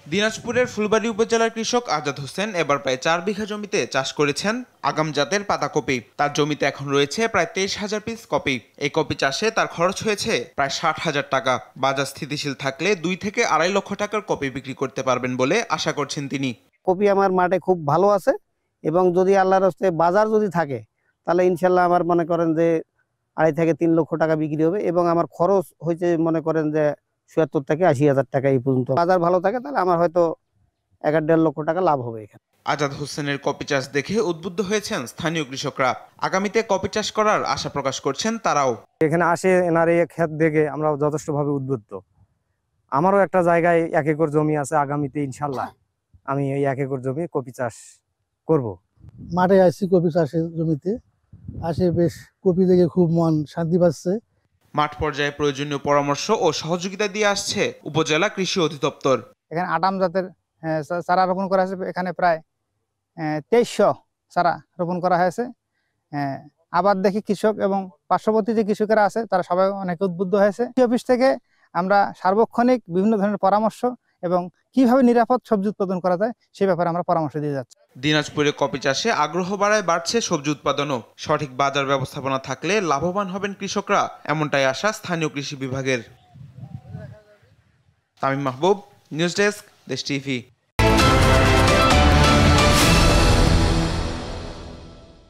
দিনাজপুরের ফুলবাড়ী উপজেলার কৃষক আজাদ হোসেন এবার প্রায় 4 বিঘা জমিতে চাষ করেছেন আগাম জাতের পাতাকপি। তার জমিতে এখন রয়েছে প্রায় 23,000 পিস কপি। এই কপি চাষে তার খরচ হয়েছে প্রায় 60,000 টাকা। বাজার স্থিতিশীল থাকলে 2 থেকে 2.5 লক্ষ টাকার কপি বিক্রি করতে পারবেন বলে আশা করছেন তিনি। কপি আমার মাঠে খুব ভালো আছে এবং যদি আল্লাহর হস্তে বাজার যদি থাকে তাহলে ইনশাল্লাহ আমার মনে করেন যে 2.5 থেকে 3 লক্ষ টাকা বিক্রি হবে এবং আমার খরচ হয়েছে মনে করেন যে ৭৭ থেকে 80,000 টাকা এই পর্যন্ত। বাজার ভালো থাকে তাহলে আমার হয়তো 1.5 লক্ষ টাকা লাভ হবে এখানে। আজাদ হোসেনের কপি চাষ দেখে উদ্বুদ্ধ হয়েছেন স্থানীয় কৃষকরা। আগামীতে কপি চাষ করার আশা প্রকাশ করছেন তারাও। এখানে আসে এনার এই ক্ষেত দেখে আমরা যথেষ্টভাবে উদ্বুদ্ধ। আমারও একটা জায়গায় 1 একর জমি আছে, আগামীতে ইনশাল্লাহ আমি এই 1 একর জমি কপি চাষ করব। মাঠে আসছি কপি চাষের জমিতে, আসে বেশ কপি দেখে খুব মন শান্তি পাচ্ছে। মাঠ পর্যায়ে প্রয়োজনীয় পরামর্শ ও সহযোগিতা দিয়ে আসছে উপজেলা কৃষি অধিদপ্তর। এখানে আটাম জাতের চারা রোপণ করা হয়েছে, এখানে প্রায় 2300 চারা রোপণ করা হয়েছে। আবার দেখি কৃষক এবং পার্শ্ববর্তী যে কৃষকেরা আছে তারা সবাই অনেক উদ্বুদ্ধ হয়েছে। কৃষি অফিস থেকে আমরা সার্বক্ষণিক বিভিন্ন ধরনের পরামর্শ এবং কিভাবে নিরাপদ সবজি উৎপাদন করা যায় সে ব্যাপারে আমরা পরামর্শ দিয়ে যাচ্ছি। দিনাজপুরে কপি চাষে আগ্রহ বাড়ায় বাড়ছে সবজি উৎপাদনও। সঠিক বাজার ব্যবস্থাপনা থাকলে লাভবান হবেন কৃষকরা, এমনটাই আশা স্থানীয় কৃষি বিভাগের। তামিম মাহবুব, নিউজ ডেস্ক, দেশ টিভি।